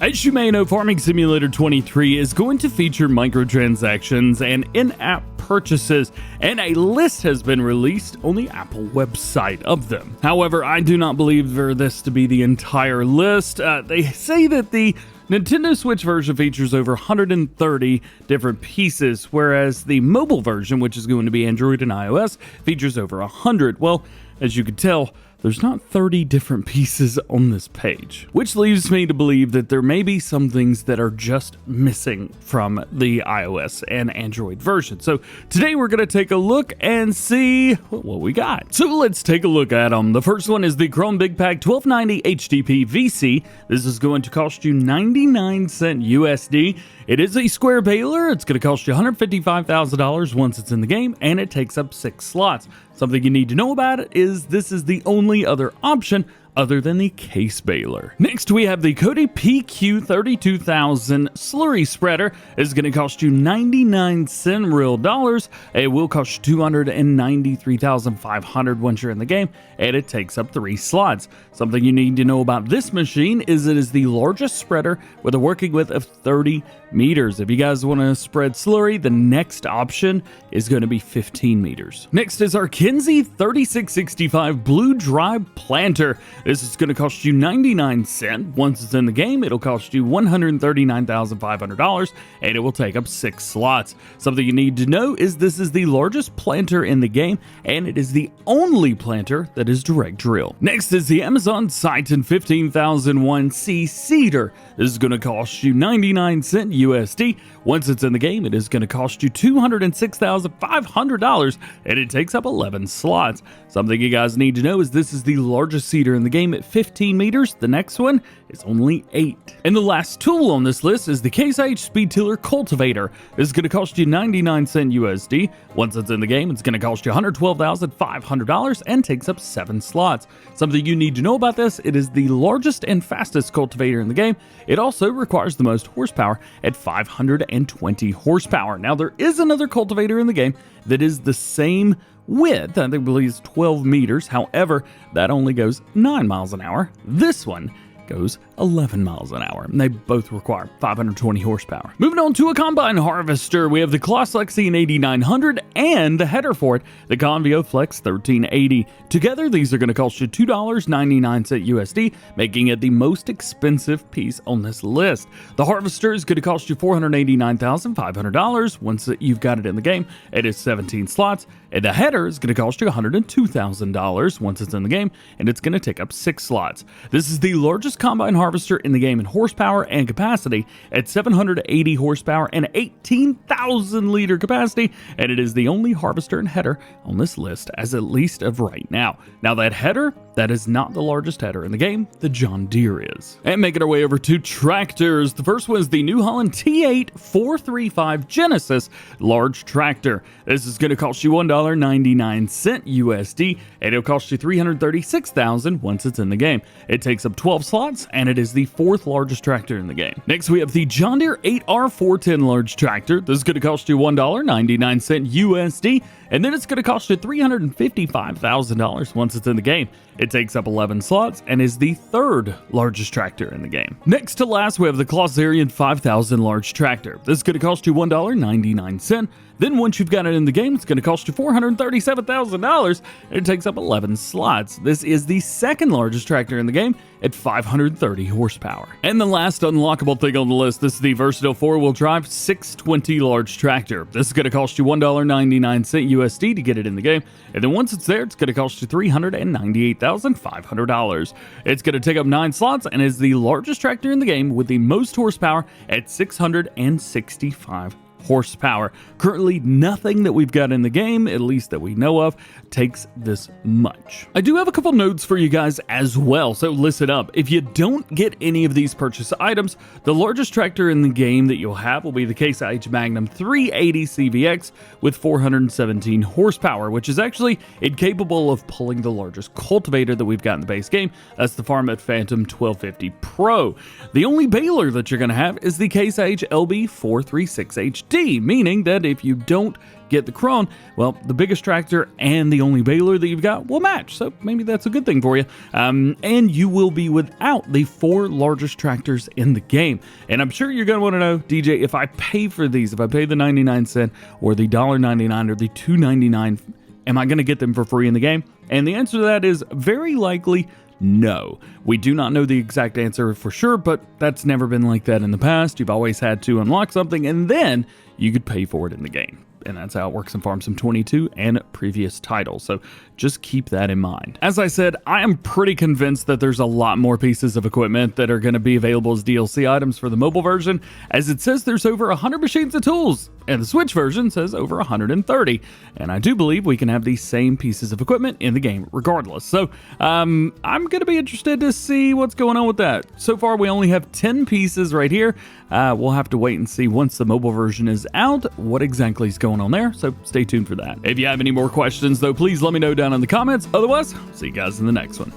As you may know, Farming Simulator 23 is going to feature microtransactions and in-app purchases, and a list has been released on the Apple website of them. However, I do not believe for this to be the entire list. They say that the Nintendo Switch version features over 130 different pieces, whereas the mobile version, which is going to be Android and iOS, features over 100. Well, as you can tell, there's not 30 different pieces on this page, which leads me to believe that there may be some things that are just missing from the iOS and Android version. So today we're going to take a look and see what we got. So let's take a look at them. The first one is the Chrome Big Pack 1290 HDP VC. This is going to cost you 99¢ USD. It is a square baler. It's going to cost you $155,000 once it's in the game, and it takes up 6 slots. Something you need to know about it is this is the only other option other than the case baler. Next, we have the Kodi PQ32000 slurry spreader. It's going to cost you 99¢ real dollars. It will cost you $293,500 once you're in the game, and it takes up 3 slots. Something you need to know about this machine is it is the largest spreader with a working width of 30 meters. If you guys want to spread slurry, the next option is going to be 15 meters. Next is our Kinsey 3665 Blue Dry Planter. This is going to cost you 99¢. Once it's in the game, it'll cost you $139,500, and it will take up 6 slots. Something you need to know is this is the largest planter in the game, and it is the only planter that is direct drill. Next is the Amazon Titan 15001C Cedar. This is going to cost you 99¢ USD. Once it's in the game, it is going to cost you $206,500, and it takes up 11 slots. Something you guys need to know is this is the largest cedar in the game at 15 meters. The next one is only 8. And the last tool on this list is the Case IH Speed Tiller Cultivator. This is going to cost you 99€ USD. Once it's in the game, it's going to cost you $112,500 and takes up 7 slots. Something you need to know about this, it is the largest and fastest cultivator in the game. It also requires the most horsepower at 520 horsepower. Now, there is another cultivator in the game that is the same width. I believe it's 12 meters. However, that only goes 9 miles an hour. This one goes 11 miles an hour, and they both require 520 horsepower. Moving on to a combine harvester, we have the Kloss Lexine 8900 and the header for it, the Convio Flex 1380. Together, these are going to cost you $2.99 USD, making it the most expensive piece on this list. The harvester is going to cost you $489,500. Once you've got it in the game, it is 17 slots, and the header is going to cost you $102,000 once it's in the game, and it's going to take up 6 slots. This is the largest combine harvester in the game in horsepower and capacity at 780 horsepower and 18,000 liter capacity, and it is the only harvester and header on this list as at least of right now. Now that header, that is not the largest header in the game, the John Deere is. And making our way over to tractors, the first one is the New Holland T8 435 Genesis large tractor. This is going to cost you $1.99 USD, and it'll cost you $336,000 once it's in the game. It takes up 12 slots, and it is the 4th largest tractor in the game. Next, we have the John Deere 8R410 large tractor. This is going to cost you $1.99 USD, and then it's going to cost you $355,000 once it's in the game. It takes up 11 slots and is the 3rd largest tractor in the game. Next to last, we have the Klossarian 5000 large tractor. This is going to cost you $1.99. Then once you've got it in the game, it's going to cost you $437,000, and it takes up 11 slots. This is the 2nd largest tractor in the game at 530 horsepower. And the last unlockable thing on the list, this is the versatile 4-wheel drive 620 large tractor. This is going to cost you $1.99 USD to get it in the game, and then once it's there, it's going to cost you $398,500. It's going to take up 9 slots and is the largest tractor in the game with the most horsepower at 665 horsepower. Currently, nothing that we've got in the game, at least that we know of, takes this much. I do have a couple notes for you guys as well, so listen up. If you don't get any of these purchase items, the largest tractor in the game that you'll have will be the Case IH Magnum 380 CVX with 417 horsepower, which is actually incapable of pulling the largest cultivator that we've got in the base game. That's the Farmit Phantom 1250 Pro. The only baler that you're going to have is the Case IH LB 436H HD, meaning that if you don't get the Kron, well, the biggest tractor and the only baler that you've got will match. So maybe that's a good thing for you. And you will be without the 4 largest tractors in the game. And I'm sure you're going to want to know, DJ, if I pay for these, if I pay the 99-cent or the $1.99 or the $2.99, am I going to get them for free in the game? And the answer to that is very likely no. We do not know the exact answer for sure, but that's never been like that in the past. You've always had to unlock something and then you could pay for it in the game. And that's how it works in Farm Sim 22 and previous titles. So just keep that in mind. As I said, I am pretty convinced that there's a lot more pieces of equipment that are going to be available as DLC items for the mobile version, as it says there's over 100 machines and tools, and the Switch version says over 130. And I do believe we can have these same pieces of equipment in the game regardless. So I'm going to be interested to see what's going on with that. So far, we only have 10 pieces right here. We'll have to wait and see once the mobile version is out what exactly is going on there, so stay tuned for that. If you have any more questions, though, please let me know down in the comments. Otherwise, see you guys in the next one.